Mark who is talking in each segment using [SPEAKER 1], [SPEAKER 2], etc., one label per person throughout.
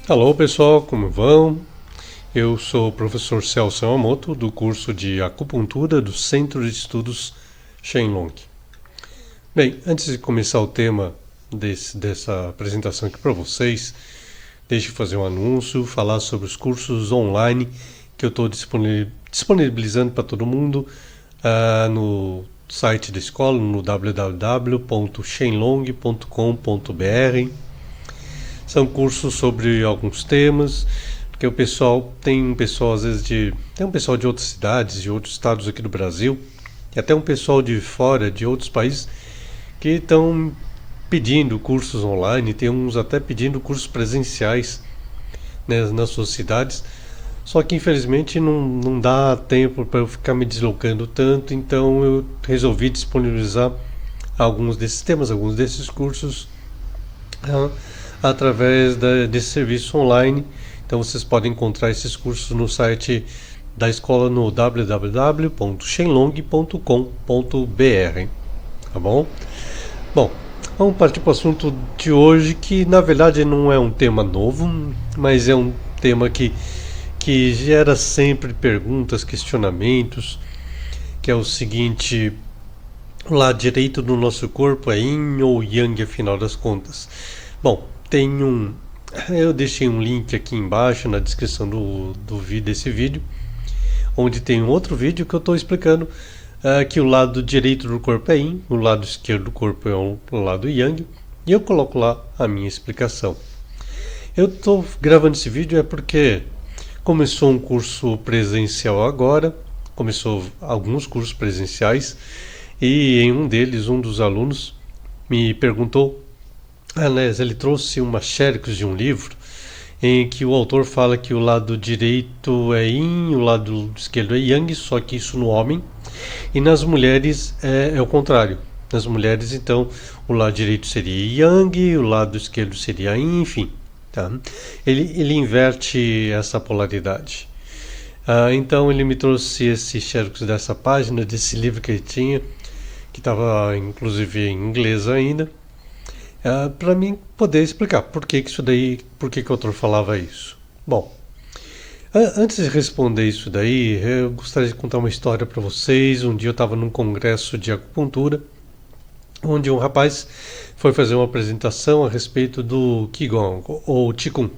[SPEAKER 1] Alô pessoal, como vão? Eu sou o professor Celso Yamamoto do curso de acupuntura do Centro de Estudos Shenlong. Bem, antes de começar o tema dessa apresentação aqui para vocês, deixe eu fazer um anúncio, falar sobre os cursos online que eu estou disponibilizando para todo mundo no site da escola, no www.shenlong.com.br. São cursos sobre alguns temas, porque o pessoal tem um pessoal às vezes tem um pessoal de outras cidades, de outros estados aqui do Brasil, e até um pessoal de fora, de outros países, que estão pedindo cursos online, tem uns até pedindo cursos presenciais, né, nas suas cidades. Só que infelizmente não dá tempo para eu ficar me deslocando tanto, então eu resolvi disponibilizar alguns desses temas, alguns desses cursos através desse serviço online. Então vocês podem encontrar esses cursos no site da escola no www.shenlong.com.br. Tá bom? Bom, vamos partir para o assunto de hoje, que na verdade não é um tema novo, mas é um tema que gera sempre perguntas, questionamentos, que é o seguinte: o lado direito do nosso corpo é yin ou yang, afinal das contas? Bom, eu deixei um link aqui embaixo na descrição desse vídeo, onde tem um outro vídeo que eu estou explicando que o lado direito do corpo é yin, o lado esquerdo do corpo é o lado yang, e eu coloco lá a minha explicação. Eu estou gravando esse vídeo porque começou um curso presencial agora, começou alguns cursos presenciais, e em um deles, um dos alunos me perguntou, aliás, ele trouxe uma xerox de um livro em que o autor fala que o lado direito é yin, o lado esquerdo é yang, só que isso no homem, e nas mulheres é o contrário. Nas mulheres, então, o lado direito seria yang, o lado esquerdo seria yin, enfim. Tá? Ele inverte essa polaridade. Então ele me trouxe esse xerox dessa página, desse livro que ele tinha, que estava inclusive em inglês ainda, para mim poder explicar por que isso daí, por que o autor falava isso. Bom, antes de responder isso daí, eu gostaria de contar uma história para vocês. Um dia eu estava num congresso de acupuntura, onde um rapaz foi fazer uma apresentação a respeito do Qigong ou Qigong,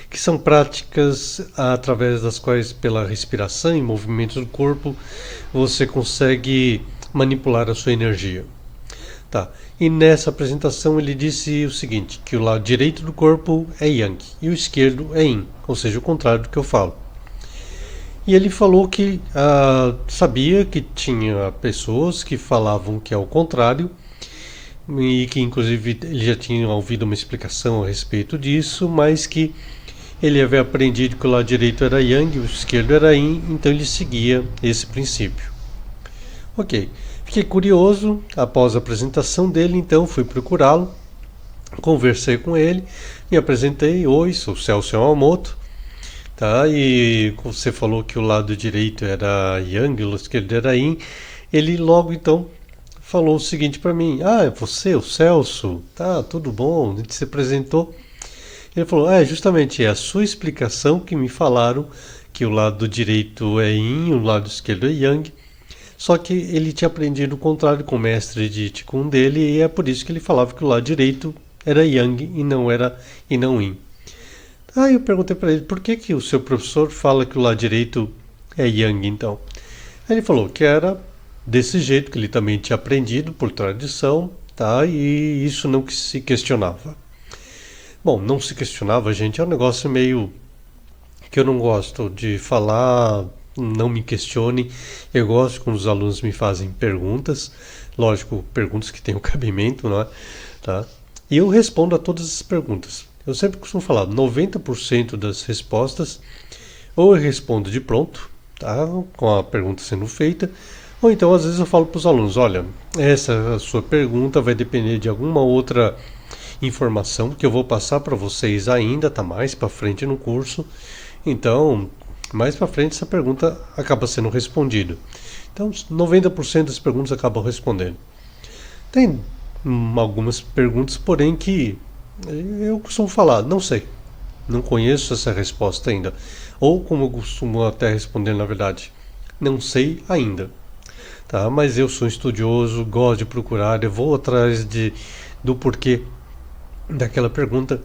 [SPEAKER 1] que são práticas através das quais, pela respiração e movimentos do corpo, você consegue manipular a sua energia. Tá. E nessa apresentação ele disse o seguinte, que o lado direito do corpo é Yang e o esquerdo é Yin, ou seja, o contrário do que eu falo. E ele falou que sabia que tinha pessoas que falavam que é o contrário, e que inclusive ele já tinha ouvido uma explicação a respeito disso, mas que ele havia aprendido que o lado direito era Yang e o esquerdo era Yin, então ele seguia esse princípio. Ok, fiquei curioso. Após a apresentação dele, então fui procurá-lo, conversei com ele, me apresentei: oi, sou Celso Yamamoto, tá? E você falou que o lado direito era Yang e o lado esquerdo era Yin. Ele logo então falou o seguinte para mim: é você, o Celso? Tá, tudo bom? Ele se apresentou. Ele falou: justamente é a sua explicação que me falaram que o lado direito é Yin, o lado esquerdo é Yang. Só que ele tinha aprendido o contrário com o mestre de Qigong dele, e é por isso que ele falava que o lado direito era Yang e não Yin. Aí eu perguntei para ele: por que o seu professor fala que o lado direito é Yang então? Aí ele falou que era desse jeito, que ele também tinha aprendido por tradição, tá? E isso não se questionava. Bom, não se questionava, gente, é um negócio meio que eu não gosto de falar. Não me questione. Eu gosto quando os alunos me fazem perguntas, lógico, perguntas que tenham cabimento, não é? Tá? E eu respondo a todas as perguntas. Eu sempre costumo falar, 90% das respostas ou eu respondo de pronto, tá? Com a pergunta sendo feita, ou então às vezes eu falo para os alunos: olha, essa sua pergunta vai depender de alguma outra informação que eu vou passar para vocês ainda, tá mais para frente no curso. Então, mais para frente essa pergunta acaba sendo respondida. Então, 90% das perguntas acabam respondendo. Tem algumas perguntas, porém, que eu costumo falar: não sei. Não conheço essa resposta ainda. Ou, como eu costumo até responder, na verdade, não sei ainda. Tá? Mas eu sou estudioso, gosto de procurar, eu vou atrás do porquê daquela pergunta.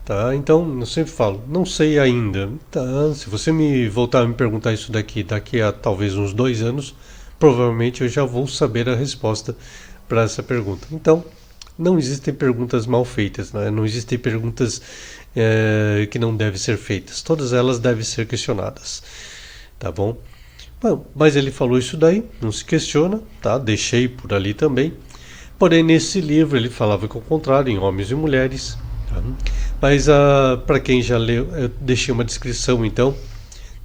[SPEAKER 1] Tá? Então, eu sempre falo, não sei ainda. Tá? Se você me voltar a me perguntar isso daqui a talvez uns 2 anos, provavelmente eu já vou saber a resposta para essa pergunta. Então, não existem perguntas mal feitas, né? Não existem perguntas que não devem ser feitas. Todas elas devem ser questionadas, tá bom? Bom, mas ele falou isso daí, não se questiona, tá? Deixei por ali também. Porém, nesse livro ele falava que ao contrário, em homens e mulheres. Tá? Mas para quem já leu, eu deixei uma descrição então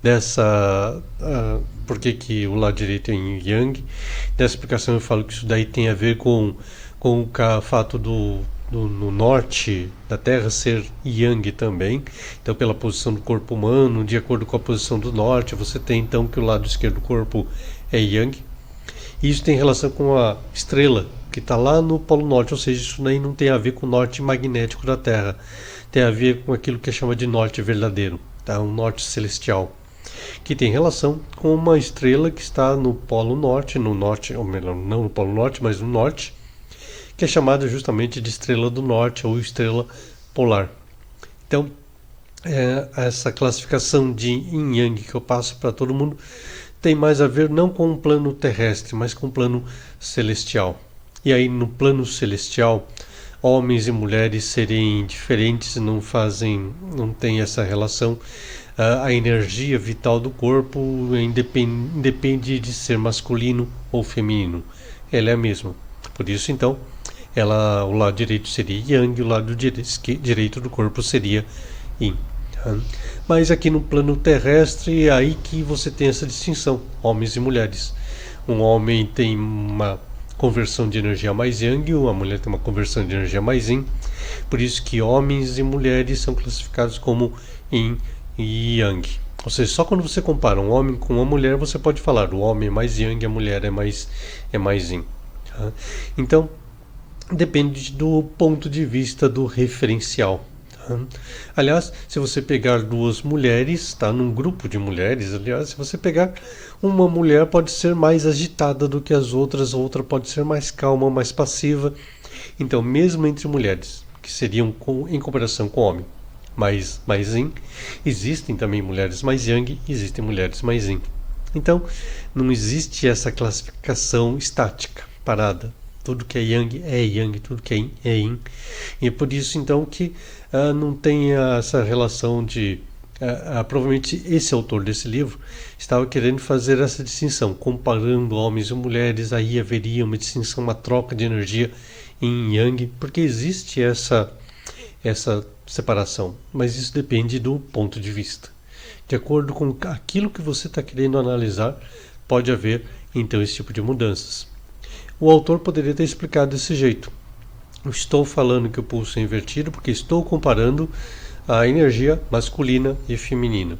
[SPEAKER 1] dessa por que o lado direito é em Yang. Nessa explicação eu falo que isso daí tem a ver com o fato no norte da Terra ser Yang também. Então, pela posição do corpo humano, de acordo com a posição do norte, você tem então que o lado esquerdo do corpo é Yang. E isso tem relação com a estrela que está lá no Polo Norte, ou seja, isso daí não tem a ver com o norte magnético da Terra, tem a ver com aquilo que é chamado de norte verdadeiro, tá? Um norte celestial, que tem relação com uma estrela que está no Polo Norte, ou melhor, não no Polo Norte, mas no norte, que é chamada justamente de estrela do norte ou estrela polar. Então, essa classificação de Yin Yang que eu passo para todo mundo tem mais a ver não com o plano terrestre, mas com o plano celestial. E aí no plano celestial, homens e mulheres serem diferentes, não tem essa relação. A energia vital do corpo independe de ser masculino ou feminino. Ela é a mesma. Por isso então, o lado direito seria Yang, o lado direito do corpo seria Yin. Mas aqui no plano terrestre é aí que você tem essa distinção, homens e mulheres. Um homem tem uma conversão de energia mais Yang, uma mulher tem uma conversão de energia mais Yin. Por isso que homens e mulheres são classificados como Yin e Yang. Ou seja, só quando você compara um homem com uma mulher, você pode falar o homem é mais Yang e a mulher é mais Yin. Então, depende do ponto de vista do referencial. Aliás, se você pegar duas mulheres, tá? Num grupo de mulheres, aliás, se você pegar uma mulher pode ser mais agitada do que as outras, a outra pode ser mais calma, mais passiva. Então, mesmo entre mulheres, que seriam em comparação com homem, mais Yin, existem também mulheres mais Yang, existem mulheres mais Yin. Então, não existe essa classificação estática, parada. Tudo que é Yang, tudo que é Yin. E é por isso então que não tem essa relação de... provavelmente esse autor desse livro estava querendo fazer essa distinção, comparando homens e mulheres, aí haveria uma distinção, uma troca de energia em Yang, porque existe essa separação, mas isso depende do ponto de vista. De acordo com aquilo que você está querendo analisar, pode haver então esse tipo de mudanças. O autor poderia ter explicado desse jeito. Eu estou falando que o pulso é invertido porque estou comparando a energia masculina e feminina.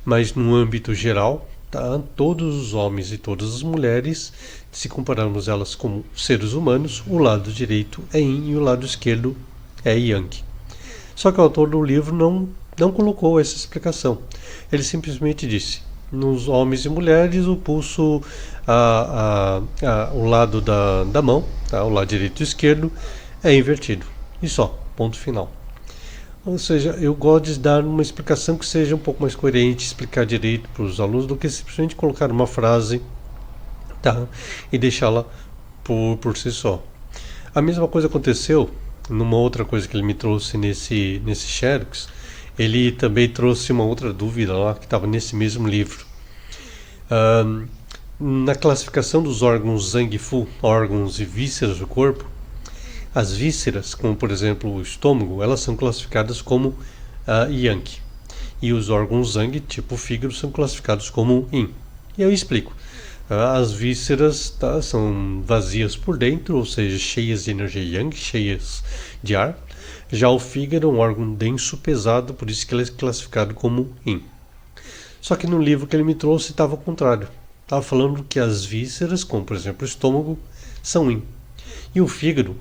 [SPEAKER 1] Mas no âmbito geral, tá? Todos os homens e todas as mulheres, se compararmos elas como seres humanos, o lado direito é Yin e o lado esquerdo é Yang. Só que o autor do livro não colocou essa explicação. Ele simplesmente disse: nos homens e mulheres, o pulso, o lado da mão, tá? O lado direito e esquerdo, é invertido. E só, ponto final. Ou seja, eu gosto de dar uma explicação que seja um pouco mais coerente, explicar direito para os alunos, do que simplesmente colocar uma frase, tá? E deixá-la por si só. A mesma coisa aconteceu numa outra coisa que ele me trouxe nesse Xerox. Ele também trouxe uma outra dúvida lá que estava nesse mesmo livro. Na classificação dos órgãos Zangfu, órgãos e vísceras do corpo, as vísceras, como por exemplo o estômago, elas são classificadas como Yang. E os órgãos Zang, tipo o fígado, são classificados como Yin. E eu explico. As vísceras, tá, são vazias por dentro, ou seja, cheias de energia Yang, cheias de ar. Já o fígado é um órgão denso, pesado, por isso que ele é classificado como Yin. Só que no livro que ele me trouxe estava ao contrário. Estava falando que as vísceras, como por exemplo o estômago, são Yin. E o fígado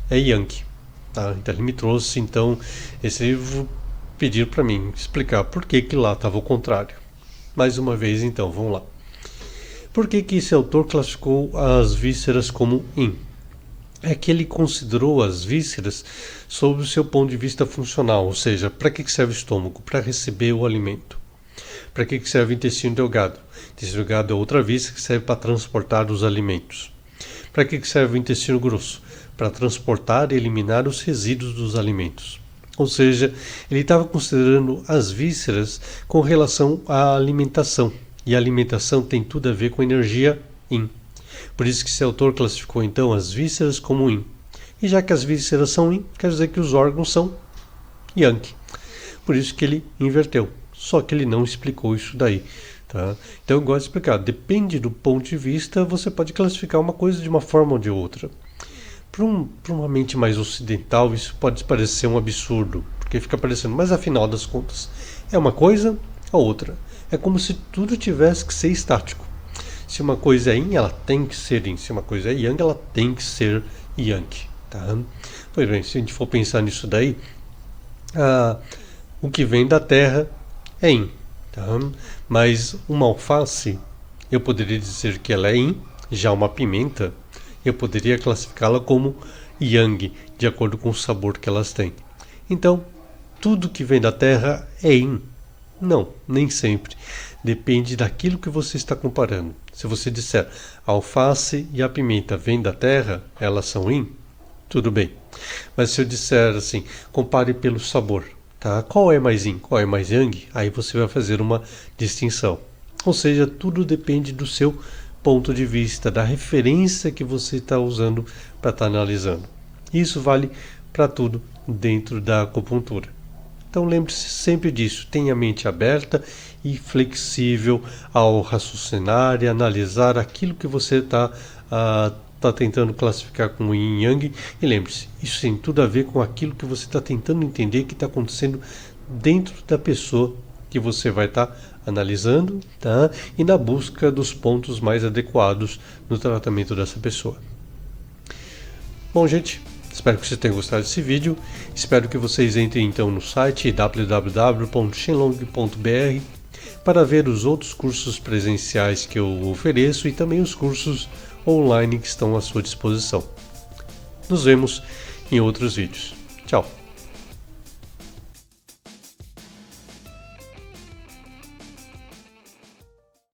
[SPEAKER 1] é Yang. Tá? Então ele me trouxe esse livro pediram para mim explicar por que lá estava o contrário. Mais uma vez, então, vamos lá. Por que esse autor classificou as vísceras como yin? É que ele considerou as vísceras sob o seu ponto de vista funcional, ou seja, para que serve o estômago? Para receber o alimento. Para que serve o intestino delgado? O intestino delgado é outra víscera que serve para transportar os alimentos. Para que serve o intestino grosso? Para transportar e eliminar os resíduos dos alimentos. Ou seja, ele estava considerando as vísceras com relação à alimentação. E a alimentação tem tudo a ver com energia yin. Por isso que esse autor classificou então as vísceras como yin. E já que as vísceras são yin, quer dizer que os órgãos são yang. Por isso que ele inverteu. Só que ele não explicou isso daí. Tá? Então eu gosto de explicar. Depende do ponto de vista, você pode classificar uma coisa de uma forma ou de outra. Para uma mente mais ocidental, isso pode parecer um absurdo. Porque fica parecendo, mas afinal das contas, é uma coisa ou outra. É como se tudo tivesse que ser estático. Se uma coisa é yin, ela tem que ser yin. Se uma coisa é yang, ela tem que ser yang. Tá? Pois bem, se a gente for pensar nisso daí, o que vem da terra é yin. Tá? Mas uma alface, eu poderia dizer que ela é yin. Já uma pimenta, eu poderia classificá-la como yang, de acordo com o sabor que elas têm. Então, tudo que vem da terra é yin. Não, nem sempre. Depende daquilo que você está comparando. Se você disser a alface e a pimenta vêm da terra, elas são yin, tudo bem. Mas se eu disser assim, compare pelo sabor, tá? Qual é mais yin, qual é mais yang? Aí você vai fazer uma distinção. Ou seja, tudo depende do seu ponto de vista, da referência que você está usando para estar analisando. Isso vale para tudo dentro da acupuntura. Então lembre-se sempre disso, tenha a mente aberta e flexível ao raciocinar e analisar aquilo que você está tentando classificar como yin e yang. E lembre-se, isso tem tudo a ver com aquilo que você está tentando entender que está acontecendo dentro da pessoa que você vai estar analisando, tá? E na busca dos pontos mais adequados no tratamento dessa pessoa. Bom, gente, espero que vocês tenham gostado desse vídeo. Espero que vocês entrem então no site www.shenlong.br para ver os outros cursos presenciais que eu ofereço e também os cursos online que estão à sua disposição. Nos vemos em outros vídeos. Tchau!